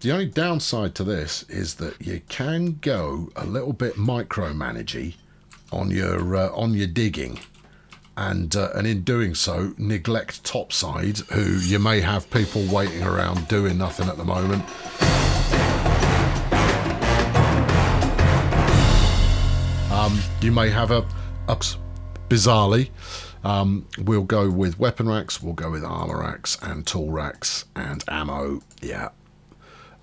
The only downside to this is that you can go a little bit micromanagey on your digging, and in doing so neglect topside, who you may have people waiting around doing nothing at the moment. You may have bizarrely, we'll go with weapon racks, we'll go with armor racks and tool racks and ammo, yeah.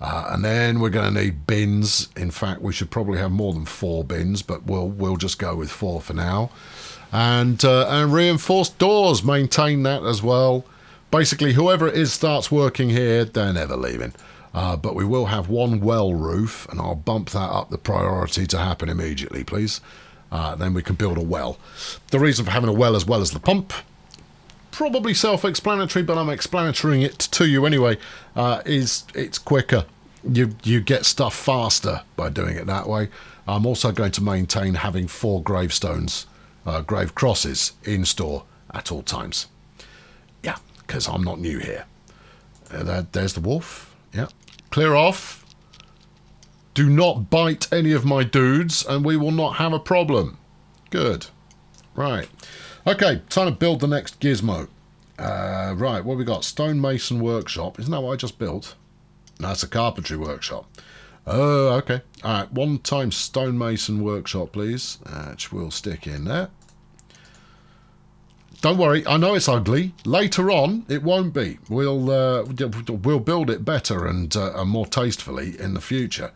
And then we're going to need bins. In fact, we should probably have more than 4 bins, but we'll just go with 4 for now. And reinforced doors, maintain that as well. Basically, whoever it is starts working here, they're never leaving. But we will have 1 well roof, and I'll bump that up the priority to happen immediately, please. Then we can build a well. The reason for having a well as well as the pump, probably self-explanatory, but I'm explanatorying it to you anyway, is it's quicker. You get stuff faster by doing it that way. I'm also going to maintain having 4 gravestones, grave crosses in store at all times. Yeah, because I'm not new here. There's the wolf. Yeah, clear off. Do not bite any of my dudes and we will not have a problem. Good. Right. Okay, time to build the next gizmo. Right, what have we got? Stonemason workshop. Isn't that what I just built? No, that's a carpentry workshop. Oh, okay. Alright, 1 time stonemason workshop, please. Which we'll stick in there. Don't worry, I know it's ugly. Later on, it won't be. We'll build it better and more tastefully in the future.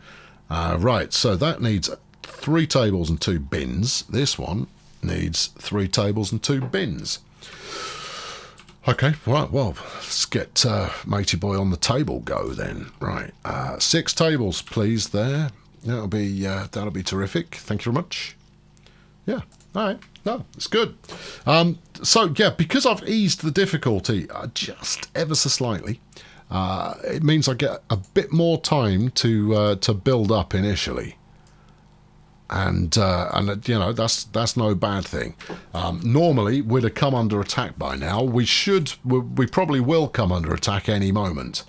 Right, so that needs 3 tables and 2 bins. This one needs 3 tables and 2 bins. Okay, right, well, let's get Matey Boy on the table go then. Right, 6 tables, please, there. That'll be terrific. Thank you very much. Yeah, all right. No, it's good. So, yeah, because I've eased the difficulty just ever so slightly, it means I get a bit more time to build up initially. And you know, that's no bad thing. Normally, we'd have come under attack by now. We probably will come under attack any moment.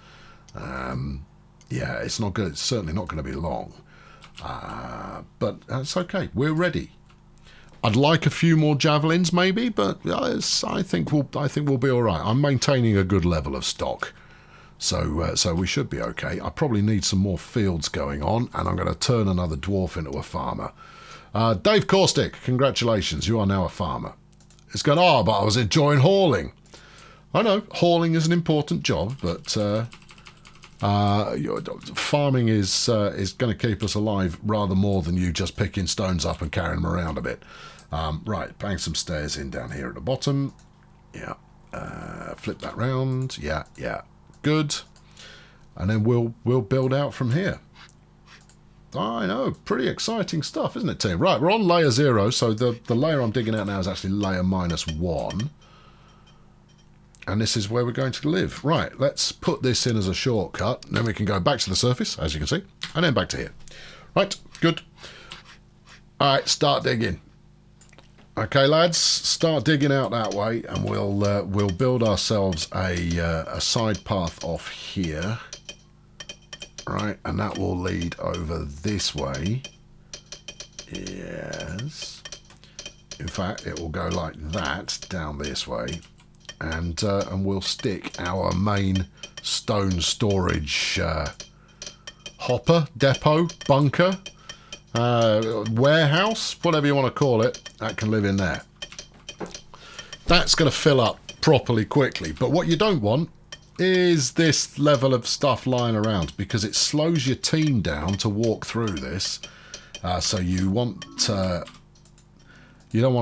Yeah, it's not good. It's certainly not going to be long. But it's okay. We're ready. I'd like a few more javelins, maybe, but I think we'll be all right. I'm maintaining a good level of stock. So we should be okay. I probably need some more fields going on, and I'm going to turn another dwarf into a farmer. Dave Caustic, congratulations, you are now a farmer. It's going, but I was enjoying hauling. I know, hauling is an important job, but farming is going to keep us alive rather more than you just picking stones up and carrying them around a bit. Right, bang some stairs in down here at the bottom. Yeah, flip that round. Yeah. Good, and then we'll build out from here. I know, pretty exciting stuff, isn't it, team? Right, we're on layer 0, so the layer I'm digging out now is actually layer -1, and this is where we're going to live. Right, let's put this in as a shortcut, and then we can go back to the surface, as you can see, and then back to here. Right, good. All right, start digging. Okay, lads, start digging out that way, and we'll build ourselves a side path off here, right? And that will lead over this way. Yes. In fact, it will go like that down this way, and we'll stick our main stone storage hopper, depot, bunker. Warehouse, whatever you want to call it, that can live in there. That's going to fill up properly quickly, but what you don't want is this level of stuff lying around, because it slows your team down to walk through this. So you don't want to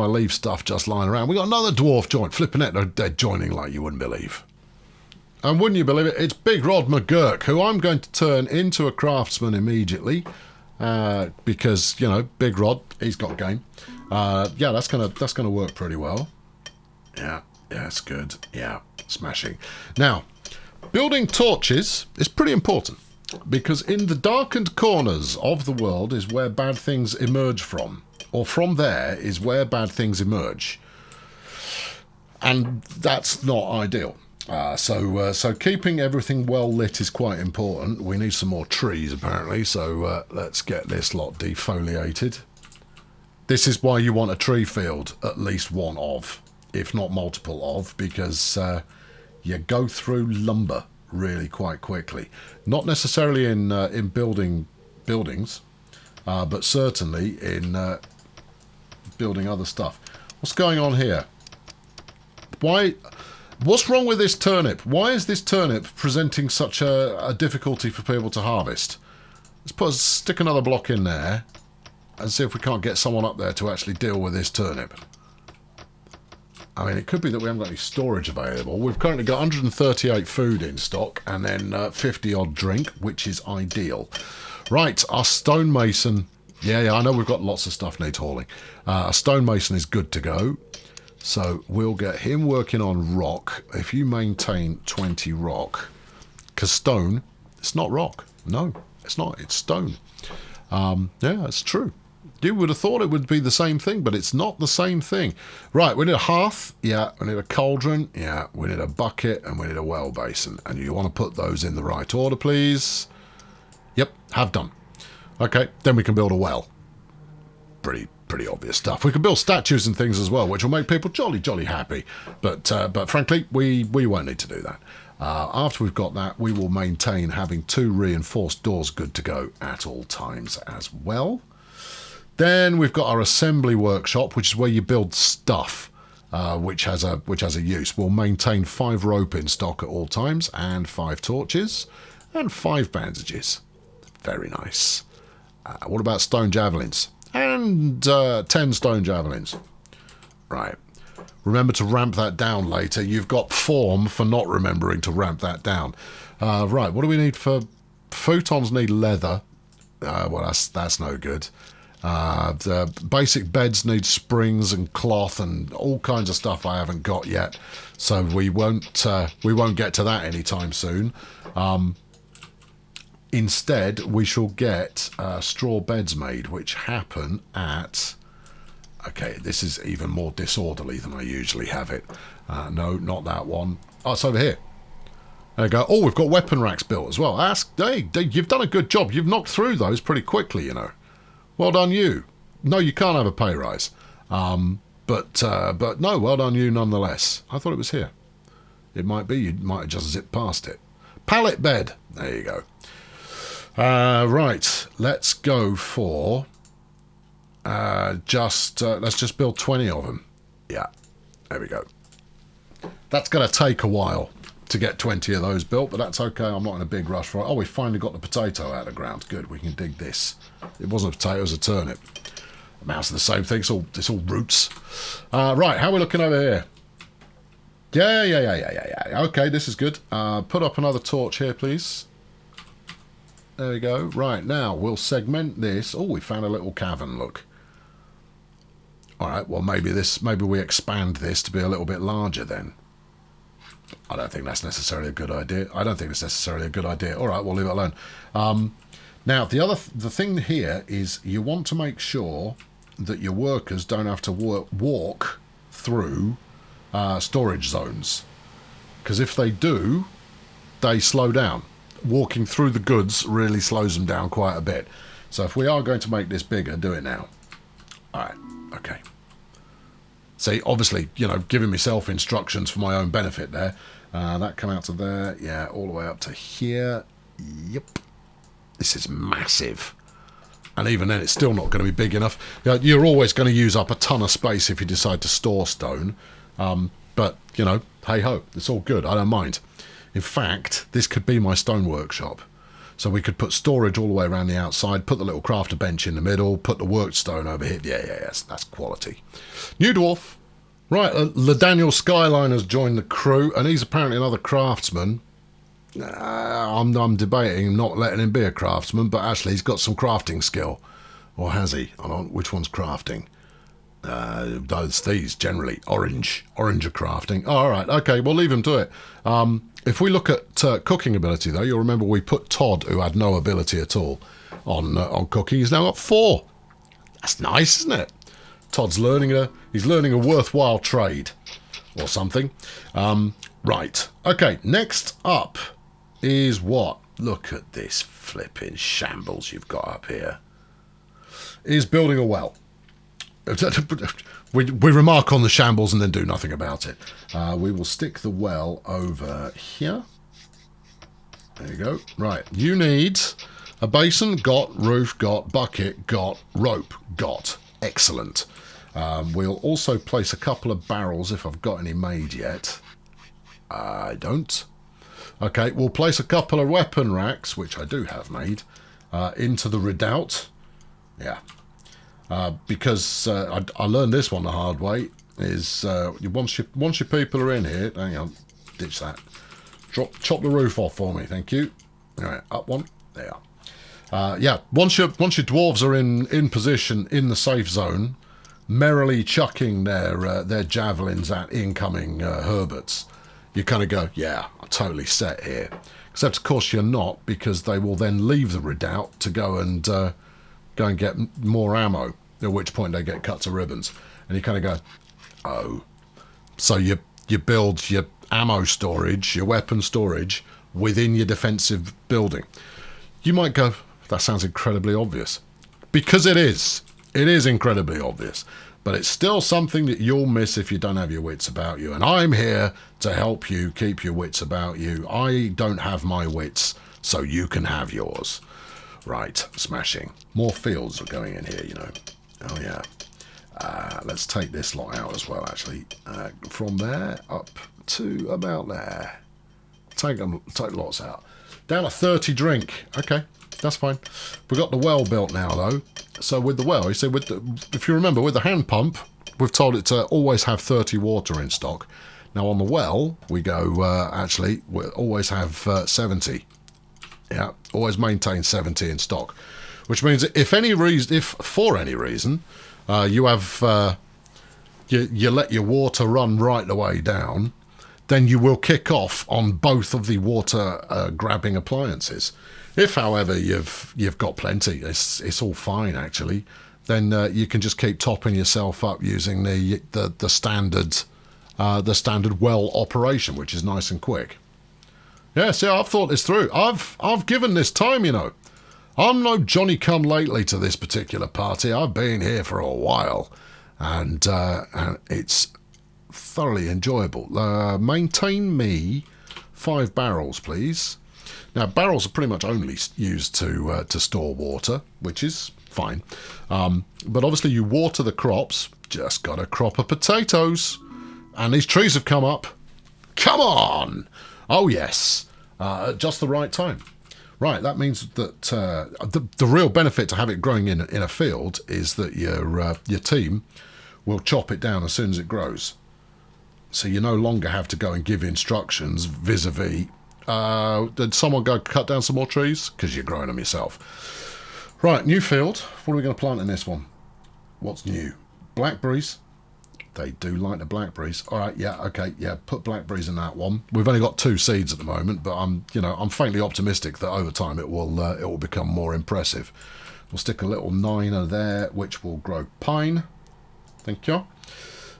leave stuff just lying around. We got another dwarf joint, flipping it, they're joining like you wouldn't believe. And wouldn't you believe it, it's Big Rod McGurk, who I'm going to turn into a craftsman immediately. Because, you know, Big Rod, he's got game. Yeah, that's gonna work pretty well. Yeah, it's good. Yeah, smashing. Now, building torches is pretty important, because in the darkened corners of the world is where bad things emerge from, or from there is where bad things emerge, and that's not ideal. So keeping everything well lit is quite important. We need some more trees, apparently, so let's get this lot defoliated. This is why you want a tree field, at least one of, if not multiple of, because you go through lumber really quite quickly. Not necessarily in buildings, but certainly in building other stuff. What's going on here? What's wrong with this turnip? Why is this turnip presenting such a difficulty for people to harvest? Let's stick another block in there and see if we can't get someone up there to actually deal with this turnip. I mean, it could be that we haven't got any storage available. We've currently got 138 food in stock and then 50 odd drink, which is ideal. Right, our stonemason. Yeah, I know we've got lots of stuff needs hauling. Our stonemason is good to go. So we'll get him working on rock. If you maintain 20 rock, because stone, it's not rock. No, it's not. It's stone. Yeah, it's true. You would have thought it would be the same thing, but it's not the same thing. Right, we need a hearth. Yeah, we need a cauldron. Yeah, we need a bucket, and we need a well basin. And you want to put those in the right order, please. Yep, have done. Okay, then we can build a well. Pretty obvious stuff. We can build statues and things as well, which will make people jolly happy. But frankly, we won't need to do that. After we've got that, we will maintain having 2 reinforced doors good to go at all times as well. Then we've got our assembly workshop, which is where you build stuff, which has a use. We'll maintain 5 rope in stock at all times, and 5 torches, and 5 bandages. Very nice. What about stone javelins? And 10 stone javelins. Right. Remember to ramp that down later. You've got form for not remembering to ramp that down. Right, what do we need for... Futons need leather. Well, that's no good. The basic beds need springs and cloth and all kinds of stuff I haven't got yet, so we won't get to that anytime soon. Instead, we shall get straw beds made, which happen at... Okay, this is even more disorderly than I usually have it. No, not that one. Oh, it's over here. There we go. Oh, we've got weapon racks built as well. Hey, you've done a good job. You've knocked through those pretty quickly, you know. Well done you. No, you can't have a pay rise. But no, well done you nonetheless. I thought it was here. It might be. You might have just zipped past it. Pallet bed. There you go. Right. Let's go for... let's just build 20 of them. Yeah. There we go. That's going to take a while to get 20 of those built, but that's okay. I'm not in a big rush for it. Oh, we finally got the potato out of the ground. Good, we can dig this. It wasn't a potato, it was a turnip. Amounts to the same thing. It's all roots. Right, how are we looking over here? Yeah. Okay, this is good. Put up another torch here, please. There we go. Right, now we'll segment this. Oh, we found a little cavern, look. All right, well, maybe we expand this to be a little bit larger then. I don't think that's necessarily a good idea. I don't think it's necessarily a good idea. All right, we'll leave it alone. Now, the thing here is you want to make sure that your workers don't have to walk through storage zones. Because if they do, they slow down. Walking through the goods really slows them down quite a bit. So if we are going to make this bigger, do it now. All right, okay. See, obviously, you know, giving myself instructions for my own benefit there. That come out to there. Yeah, all the way up to here. Yep. This is massive. And even then, it's still not going to be big enough. You're always going to use up a ton of space if you decide to store stone. But, you know, hey-ho, it's all good. I don't mind. In fact, this could be my stone workshop. So we could put storage all the way around the outside, put the little crafter bench in the middle, put the work stone over here. Yeah, that's quality. New dwarf. Right, LaDaniel Skyline has joined the crew, and he's apparently another craftsman. I'm debating not letting him be a craftsman, but actually he's got some crafting skill. Or has he? I don't know which one's crafting. Those these generally. Orange are crafting. Oh, all right, okay, we'll leave him to it. If we look at cooking ability, though, you'll remember we put Todd, who had no ability at all, on cooking. He's now got 4. That's nice, isn't it? Todd's learning a worthwhile trade or something. Right. Okay, next up is what? Look at this flipping shambles you've got up here. Is building a well. We remark on the shambles and then do nothing about it. We will stick the well over here. There you go. Right. You need a basin, got, roof, got, bucket, got, rope, got. Excellent. We'll also place a couple of barrels if I've got any made yet. I don't. Okay, we'll place a couple of weapon racks, which I do have made, into the redoubt. Yeah. Because I learned this one the hard way, is once your people are in here, hang on, ditch that. Chop the roof off for me, thank you. All right, up one, there. Yeah, once your dwarves are in position in the safe zone, merrily chucking their javelins at incoming Herberts, you kind of go, yeah, I'm totally set here. Except of course you're not, because they will then leave the redoubt to go and get more ammo. At which point they get cut to ribbons, and you kind of go, oh, so you build your ammo storage, your weapon storage within your defensive building. You might go, that sounds incredibly obvious, because it is. It is incredibly obvious, but it's still something that you'll miss if you don't have your wits about you. And I'm here to help you keep your wits about you. I don't have my wits, so you can have yours. Right, smashing. More fields are going in here, you know. Oh yeah. Let's take this lot out as well, actually. From there up to about there. Take lots out. Down to 30 drink. Okay, that's fine. We've got the well built now, though. So with the well, you see, if you remember, with the hand pump, we've told it to always have 30 water in stock. Now on the well, we go, actually, we'll always have 70. Yeah, always maintain 70 in stock. Which means if for any reason you have you let your water run right the way down, then you will kick off on both of the water grabbing appliances. If, however, you've got plenty, it's all fine actually. Then you can just keep topping yourself up using the standard well operation, which is nice and quick. Yeah, see, I've thought this through. I've given this time, you know. I'm no Johnny-come-lately to this particular party. I've been here for a while, and it's thoroughly enjoyable. Maintain me 5 barrels, please. Now, barrels are pretty much only used to store water, which is fine. But obviously, you water the crops. Just got a crop of potatoes, and these trees have come up. Come on! Oh yes, at just the right time. Right, that means that the real benefit to have it growing in a field is that your team will chop it down as soon as it grows. So you no longer have to go and give instructions vis-a-vis, did someone go cut down some more trees? Because you're growing them yourself. Right, new field. What are we going to plant in this one? What's new? Blackberries. They do like the blackberries. All right, yeah, okay, yeah. Put blackberries in that one. We've only got 2 seeds at the moment, but I'm faintly optimistic that over time it will become more impressive. We'll stick a little 9er there, which will grow pine. Thank you.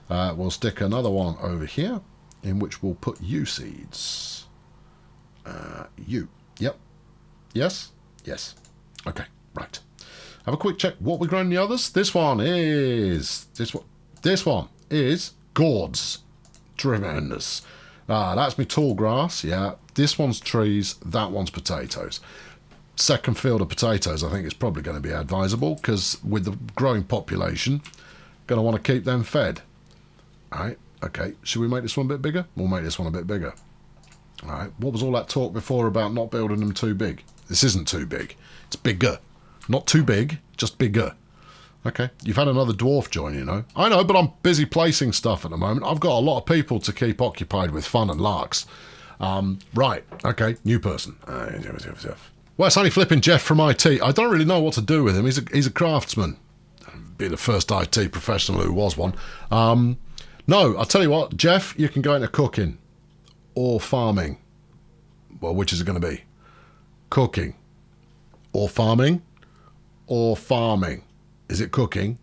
We'll stick another one over here, in which we'll put yew seeds. Yew. Yep. Yes. Yes. Okay. Right. Have a quick check. What we grown in the others? This one is gourds. Tremendous. That's my tall grass. Yeah. This one's trees. That one's potatoes. Second field of potatoes, I think, is probably going to be advisable because with the growing population, going to want to keep them fed. All right. Okay. Should we make this one a bit bigger? We'll make this one a bit bigger. All right. What was all that talk before about not building them too big? This isn't too big. It's bigger. Not too big, just bigger. Okay, you've had another dwarf join, you know. I know, but I'm busy placing stuff at the moment. I've got a lot of people to keep occupied with fun and larks. Right, okay, new person. Well, it's only flipping Jeff from IT. I don't really know what to do with him. He's a craftsman. Be the first IT professional who was one. No, I'll tell you what, Jeff, you can go into cooking or farming. Well, which is it going to be? Cooking or farming? Or farming. Is it cooking?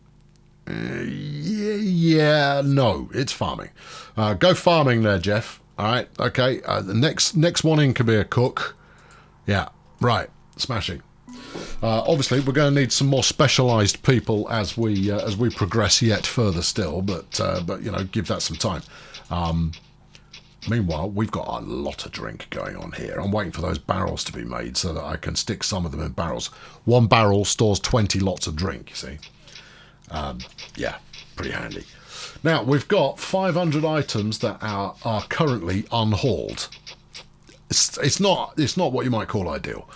Yeah, no, it's farming. Go farming there, Jeff. All right, okay. The next one in can be a cook. Yeah, right. Smashing. Obviously, we're going to need some more specialised people as we progress yet further still. But you know, give that some time. Meanwhile, we've got a lot of drink going on here. I'm waiting for those barrels to be made so that I can stick some of them in barrels. One barrel stores 20 lots of drink. You see. Yeah, pretty handy. Now, we've got 500 items that are currently unhauled. It's not what you might call ideal.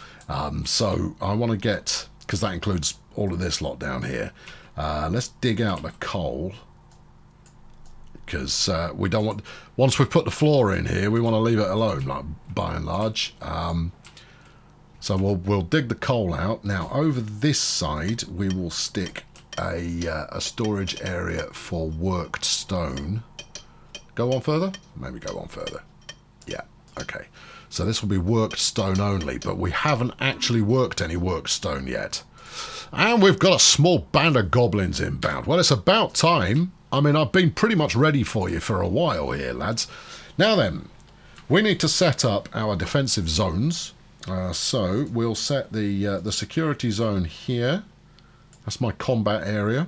So I want to get, because that includes all of this lot down here. Let's dig out the coal, because we don't want, once we've put the floor in here, we want to leave it alone, like, by and large. So we'll dig the coal out. Now, over this side, we will stick a storage area for worked stone. Go on further? Maybe go on further. Yeah, okay. So this will be worked stone only, but we haven't actually worked any worked stone yet. And we've got a small band of goblins inbound. Well, it's about time. I mean, I've been pretty much ready for you for a while here, lads. Now then, we need to set up our defensive zones. So we'll set the security zone here. That's my combat area.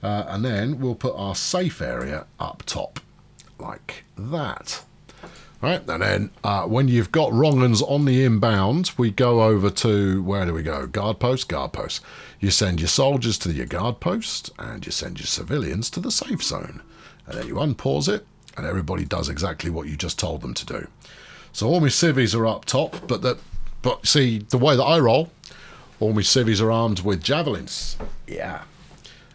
And then we'll put our safe area up top, like that. Right, and then when you've got wrong uns on the inbound, we go over to, where do we go? Guard post, guard post. You send your soldiers to your guard post, and you send your civilians to the safe zone. And then you unpause it, and everybody does exactly what you just told them to do. So all my civvies are up top, but see, the way that I roll, all my civvies are armed with javelins. Yeah.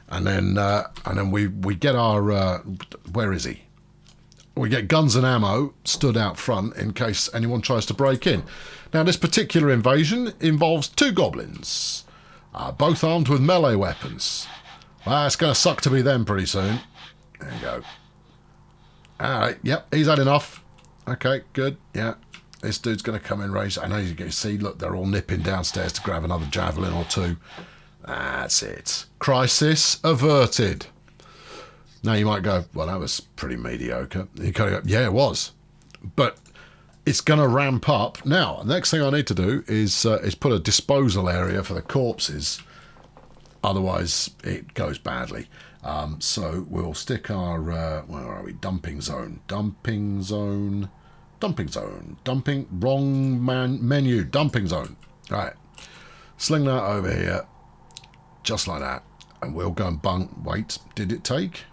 And then we get our, where is he? We get guns and ammo stood out front in case anyone tries to break in. Now, this particular invasion involves 2 goblins, both armed with melee weapons. Well, it's going to suck to be them pretty soon. There you go. All right, yep, he's had enough. Okay, good, yeah. This dude's going to come in range. I know you can see, look, they're all nipping downstairs to grab another javelin or 2. That's it. Crisis averted. Now you might go, well, that was pretty mediocre. You kind of go, yeah, it was. But it's going to ramp up. Now, the next thing I need to do is put a disposal area for the corpses. Otherwise, it goes badly. So we'll stick our, where are we? Dumping zone. Dumping zone. Dumping zone. Dumping, wrong menu. Dumping zone. All right. Sling that over here. Just like that. And we'll go and bunk. Wait, did it take?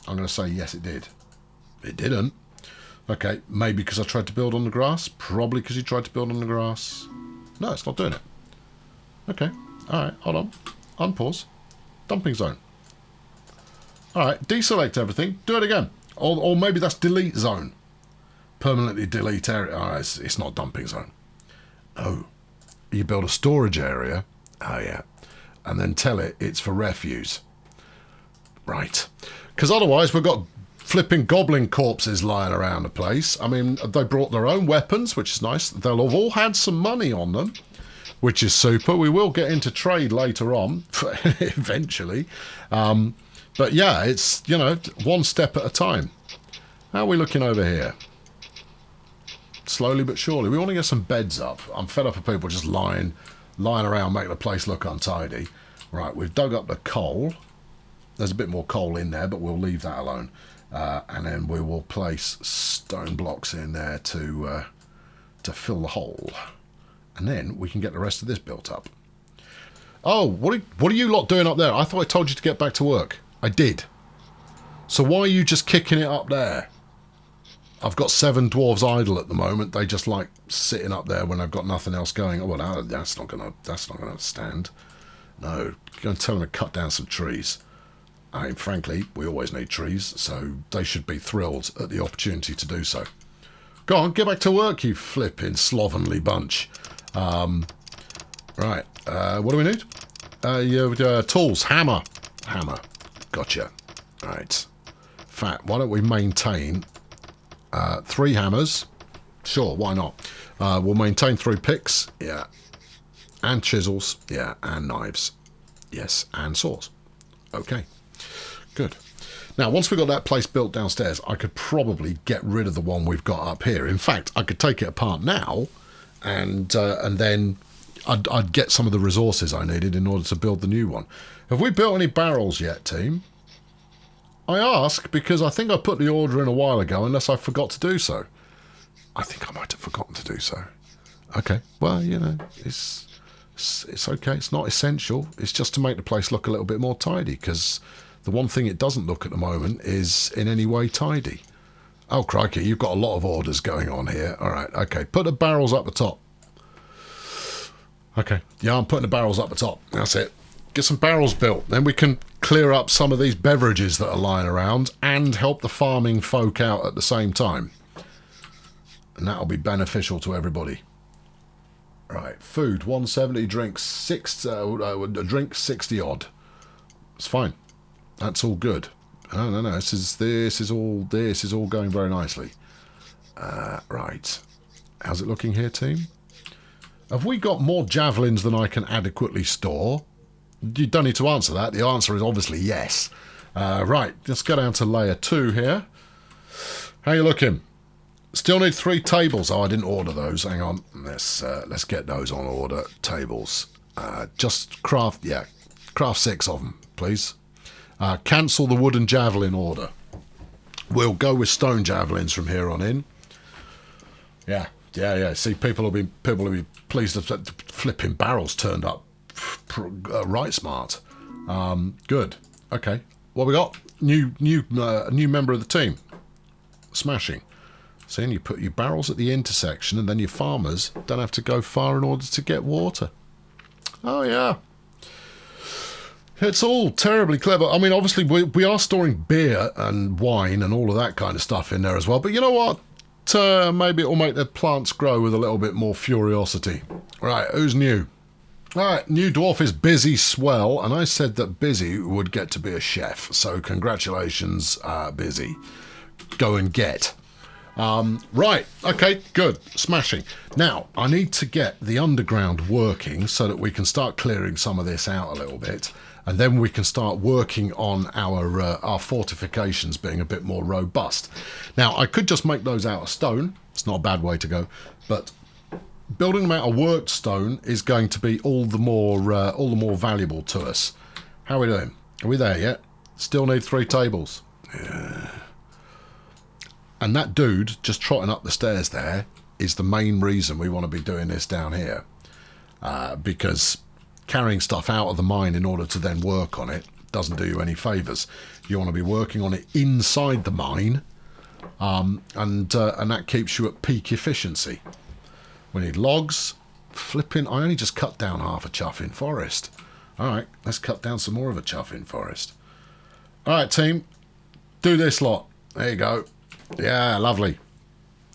I'm going to say yes, it did. It didn't. Okay, maybe because I tried to build on the grass. Probably because you tried to build on the grass. No, it's not doing it. Okay, all right, hold on. Unpause. Dumping zone. All right, deselect everything. Do it again. Or maybe that's delete zone. Permanently delete area. Oh, it's not dumping zone. Oh, you build a storage area. Oh, yeah. And then tell it it's for refuse. Right. Because otherwise we've got flipping goblin corpses lying around the place. I mean, they brought their own weapons, which is nice. They'll have all had some money on them, which is super. We will get into trade later on, eventually. But yeah, it's, you know, one step at a time. How are we looking over here? Slowly but surely. We want to get some beds up. I'm fed up of people just lying around, making the place look untidy. Right, we've dug up the coal. There's a bit more coal in there, but we'll leave that alone. And then we will place stone blocks in there to fill the hole. And then we can get the rest of this built up. Oh, what are you lot doing up there? I thought I told you to get back to work. I did. So why are you just kicking it up there? I've got 7 dwarves idle at the moment. They just like sitting up there when I've got nothing else going. Oh, well, that's not gonna stand. No, go and tell them to cut down some trees. I mean, frankly, we always need trees, so they should be thrilled at the opportunity to do so. Go on, get back to work, you flipping slovenly bunch. Right, what do we need? Tools, hammer. Hammer, gotcha. Right, in fact, why don't we maintain 3 hammers? Sure, why not? We'll maintain 3 picks, yeah. And chisels, yeah, and knives. Yes, and saws. Okay. Good. Now, once we've got that place built downstairs, I could probably get rid of the one we've got up here. In fact, I could take it apart now, and then I'd get some of the resources I needed in order to build the new one. Have we built any barrels yet, team? I ask because I think I put the order in a while ago, unless I forgot to do so. I think I might have forgotten to do so. Okay, well, you know, it's okay. It's not essential. It's just to make the place look a little bit more tidy, because the one thing it doesn't look at the moment is in any way tidy. Oh, crikey, you've got a lot of orders going on here. All right, okay. Put the barrels up the top. Okay, yeah, I'm putting the barrels up the top. That's it. Get some barrels built. Then we can clear up some of these beverages that are lying around and help the farming folk out at the same time. And that'll be beneficial to everybody. Right, food 170, drink 60 odd. It's fine. That's all good. No. This is all going very nicely. Right. How's it looking here, team? Have we got more javelins than I can adequately store? You don't need to answer that. The answer is obviously yes. Right, let's go down to layer 2 here. How you looking? Still need 3 tables. Oh, I didn't order those. Hang on. Let's get those on order. Tables. Just craft 6 of them, please. Cancel the wooden javelin order. We'll go with stone javelins from here on in. Yeah. See, people will be pleased that flipping barrels turned up. Right, smart. Good. Okay. What we got? New member of the team. Smashing. See, and you put your barrels at the intersection, and then your farmers don't have to go far in order to get water. Oh, yeah. It's all terribly clever. I mean, obviously, we are storing beer and wine and all of that kind of stuff in there as well. But you know what? Maybe it will make the plants grow with a little bit more furiosity. Right, who's new? All right, new dwarf is Busy Swell, and I said that Busy would get to be a chef. So congratulations, Busy. Go and get. Right, okay, good, smashing. Now, I need to get the underground working so that we can start clearing some of this out a little bit, and then we can start working on our fortifications being a bit more robust. Now, I could just make those out of stone. It's not a bad way to go, but building them out of worked stone is going to be all the more valuable to us. How are we doing? Are we there yet? Still need 3 tables. Yeah. And that dude just trotting up the stairs there is the main reason we want to be doing this down here. Because carrying stuff out of the mine in order to then work on it doesn't do you any favours. You want to be working on it inside the mine, and that keeps you at peak efficiency. We need logs. Flipping, I only just cut down half a chuffing forest. Alright, let's cut down some more of a chuffing forest. Alright, team. Do this lot. There you go. Yeah, lovely.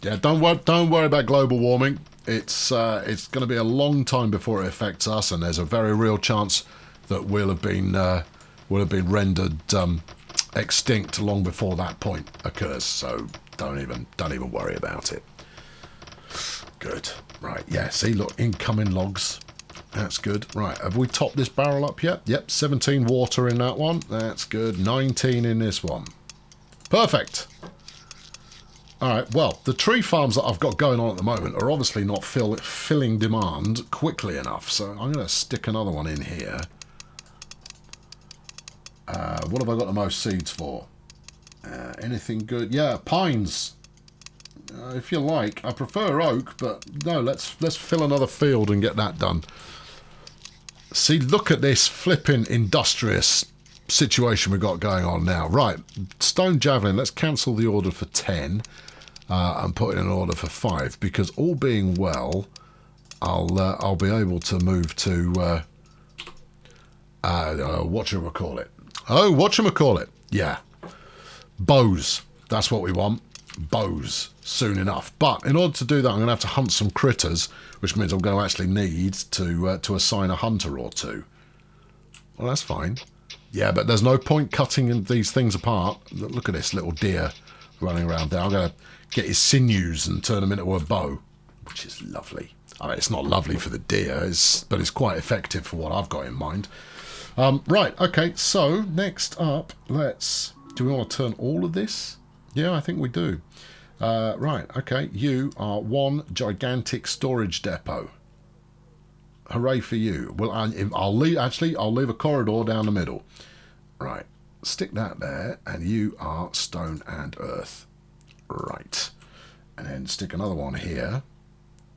Yeah, don't worry about global warming. It's going to be a long time before it affects us, and there's a very real chance that we'll have been rendered extinct long before that point occurs. So don't even worry about it. Good. Right. Yeah. See, look, incoming logs. That's good. Right. Have we topped this barrel up yet? Yep. 17 water in that one. That's good. 19 in this one. Perfect. Alright, well, the tree farms that I've got going on at the moment are obviously not filling demand quickly enough, so I'm going to stick another one in here. What have I got the most seeds for? Anything good? Yeah, pines. If you like. I prefer oak, but no, let's fill another field and get that done. See, look at this flipping industrious situation we've got going on now. Right, stone javelin, let's cancel the order for 10. And put in an order for 5, because all being well, I'll be able to move to whatchamacallit. Oh, whatchamacallit. Yeah, bows. That's what we want. Bows soon enough. But in order to do that, I'm going to have to hunt some critters, which means I'm going to actually need to assign a hunter or 2. Well, that's fine. Yeah, but there's no point cutting these things apart. Look at this little deer running around there. I'm going to get his sinews and turn them into a bow, which is lovely. I mean, it's not lovely for the deer, but it's quite effective for what I've got in mind. Right, okay, so next up, let's Do we want to turn all of this? Yeah, I think we do. Right, okay. You are one gigantic storage depot. Hooray for you. Well, I'll leave a corridor down the middle. Right, stick that there, and you are stone and earth. Right, and then stick another one here.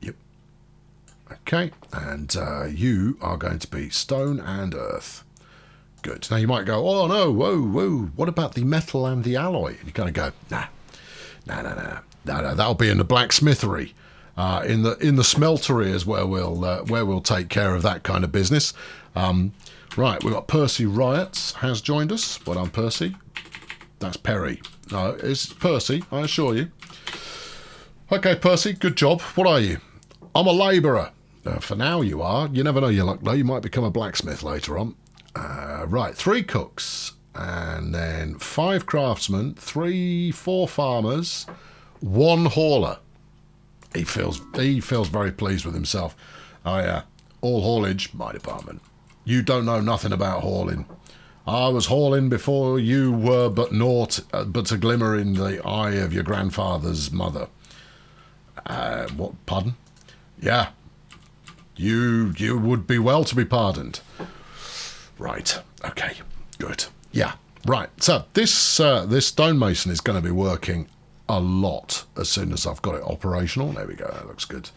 Yep. Okay, and you are going to be stone and earth. Good. Now you might go, oh no, whoa, what about the metal and the alloy? And you're going to go, nah, that'll be in the blacksmithery. In the smeltery is where we'll take care of that kind of business. Right, we've got Percy Riots has joined us. Well done, Percy. That's Perry. No, it's Percy, I assure you. Okay, Percy, good job. What are you? I'm a labourer. For now you are. You never know your luck though. You might become a blacksmith later on. Right, 3 cooks. And then 5 craftsmen, 4 farmers, 1 hauler. He feels very pleased with himself. Oh yeah, all haulage, my department. You don't know nothing about hauling. I was hauling before you were but a glimmer in the eye of your grandfather's mother. What? Pardon? Yeah, you would be well to be pardoned. Right. Okay. Good. Yeah. Right. So this stonemason is going to be working a lot as soon as I've got it operational. There we go. That looks good.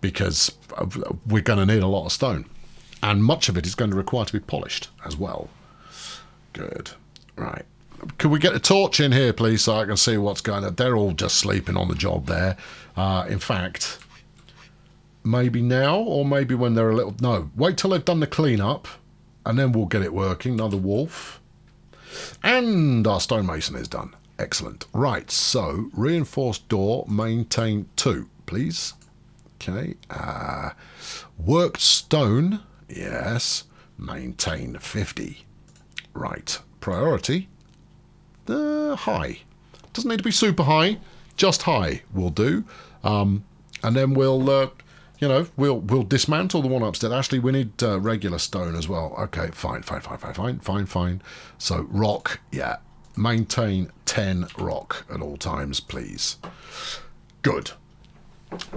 Because we're going to need a lot of stone. And much of it is going to require to be polished as well. Good. Right. Could we get a torch in here, please, so I can see what's going on? They're all just sleeping on the job there. In fact, maybe now or maybe when they're a little... No, wait till they've done the clean-up and then we'll get it working. Another wolf. And our stonemason is done. Excellent. Right, so reinforced door, maintain 2, please. Okay. Worked stone, yes. Maintain 50. Right. Priority, high. Doesn't need to be super high, just high will do. And then we'll dismantle the one upstairs. Actually, we need regular stone as well. Okay, fine. So rock, yeah. Maintain 10 rock at all times, please. Good.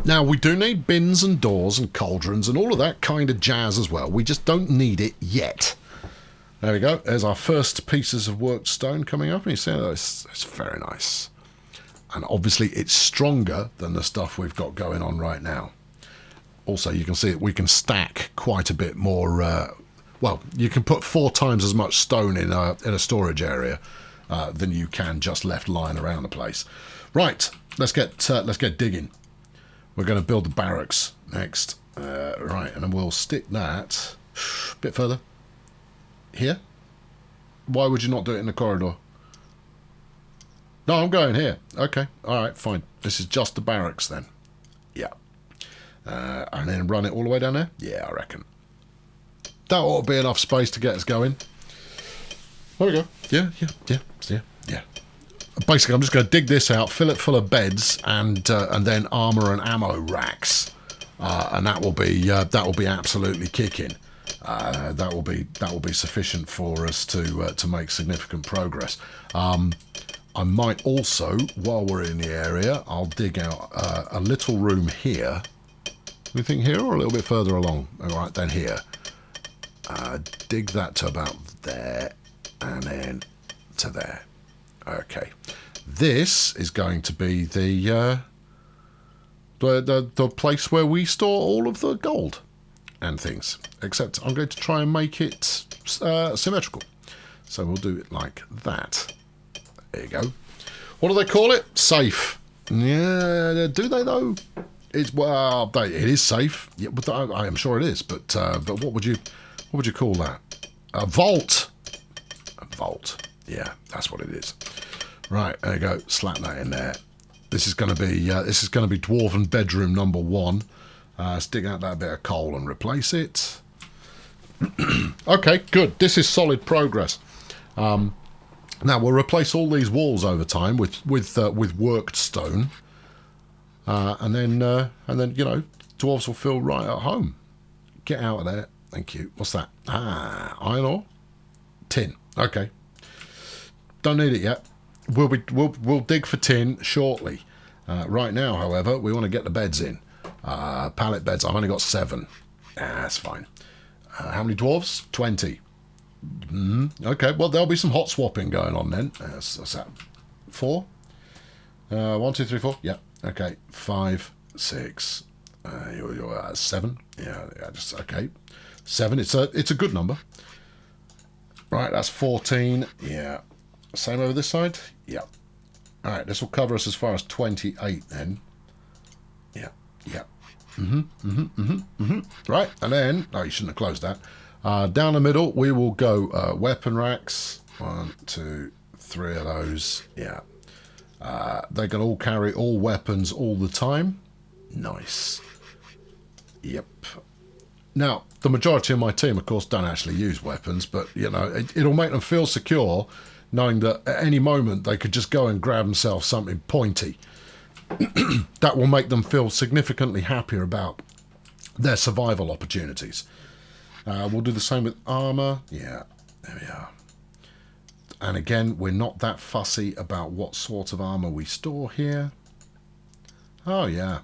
Now, we do need bins and doors and cauldrons and all of that kind of jazz as well. We just don't need it yet. There we go. There's our first pieces of worked stone coming up. And you see, it's very nice. And obviously, it's stronger than the stuff we've got going on right now. Also, you can see that we can stack quite a bit more. Well, you can put 4 times as much stone in a storage area than you can just left lying around the place. Right, let's get digging. We're going to build the barracks next. Right, and then we'll stick that a bit further. Here? Why would you not do it in the corridor? No, I'm going here. Okay, alright, fine. This is just the barracks then. Yeah. And then run it all the way down there? Yeah, I reckon. That ought to be enough space to get us going. There we go. Yeah. Basically, I'm just going to dig this out, fill it full of beds, and then armor and ammo racks, and that will be absolutely kicking. That will be sufficient for us to make significant progress. I might also, while we're in the area, I'll dig out a little room here. You think here or a little bit further along? All right, then here. Dig that to about there, and then to there. Okay, this is going to be the place where we store all of the gold and things. Except I'm going to try and make it symmetrical. So we'll do it like that. There you go. What do they call it? Safe. Yeah, do they though? It is safe. Yeah, but I am sure it is. But what would you call that? A vault. A vault. Yeah, that's what it is. Right, there you go. Slap that in there. This is going to be dwarven bedroom number 1. Stick out that bit of coal and replace it. Okay, good. This is solid progress. Now we'll replace all these walls over time with worked stone, and then dwarves will feel right at home. Get out of there. Thank you. What's that? Iron ore, tin. Okay. don't need it yet. We'll dig for tin shortly. Right now, however, we want to get the beds in. Pallet beds, I've only got 7. That's fine. How many dwarves? 20. Okay, well, there'll be some hot swapping going on then. What's that? 4? 1, 2, 3, 4. Yeah. Okay. 5, 6. You're 7. Yeah. Just okay. 7. It's a good number. Right. That's 14. Yeah. Same over this side. Yeah. All right. This will cover us as far as 28 then. Yeah. Yeah. Right. And then, no, you shouldn't have closed that. Down the middle, we will go weapon racks. 1, 2, 3 of those. Yeah. They can all carry all weapons all the time. Nice. Yep. Now, the majority of my team, of course, don't actually use weapons, but, you know, it'll make them feel secure knowing that at any moment they could just go and grab themselves something pointy. That will make them feel significantly happier about their survival opportunities. We'll do the same with armor. Yeah, there we are. And again, we're not that fussy about what sort of armor we store here. Oh, yeah.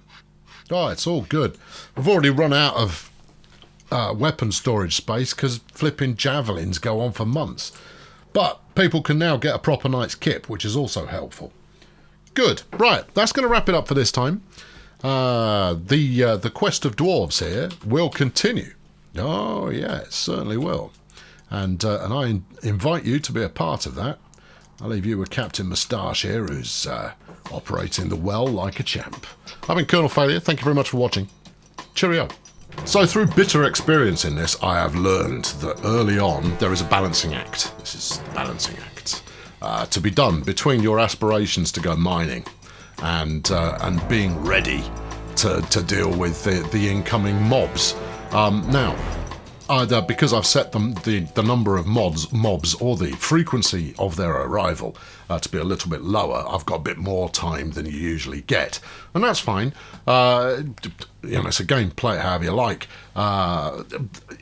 Oh, it's all good. We've already run out of weapon storage space because flipping javelins go on for months. But people can now get a proper night's kip, which is also helpful. Good. Right, that's going to wrap it up for this time. The quest of dwarves here will continue. Oh, yeah, it certainly will. And I invite you to be a part of that. I'll leave you with Captain Moustache here, who's operating the well like a champ. I've been Colonel Failure. Thank you very much for watching. Cheerio. So through bitter experience in this, I have learned that early on there is a balancing act. This is the balancing act. To be done between your aspirations to go mining and being ready to deal with the incoming mobs. Now, either because I've set them the number of mobs or the frequency of their arrival to be a little bit lower, I've got a bit more time than you usually get, and that's fine. You know, it's a game, play it however you like.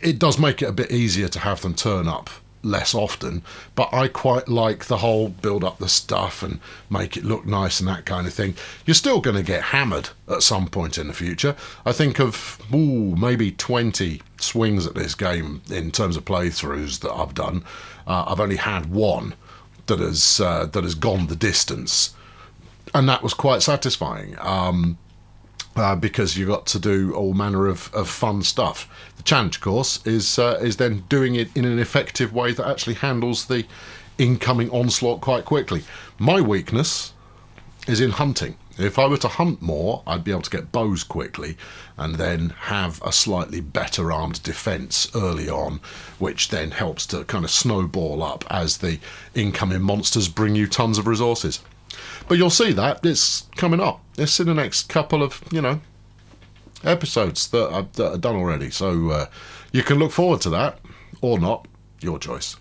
It does make it a bit easier to have them turn up less often, but I quite like the whole build up the stuff and make it look nice and that kind of thing. You're still going to get hammered at some point in the future. I think of maybe 20 swings at this game in terms of playthroughs that I've done. I've only had one that has gone the distance, and that was quite satisfying. Because you got to do all manner of fun stuff. The challenge, of course, is then doing it in an effective way that actually handles the incoming onslaught quite quickly. My weakness is in hunting. If I were to hunt more, I'd be able to get bows quickly and then have a slightly better armed defence early on, which then helps to kind of snowball up as the incoming monsters bring you tons of resources. But you'll see that it's coming up. It's in the next couple of, episodes that are done already. So you can look forward to that or not. Your choice.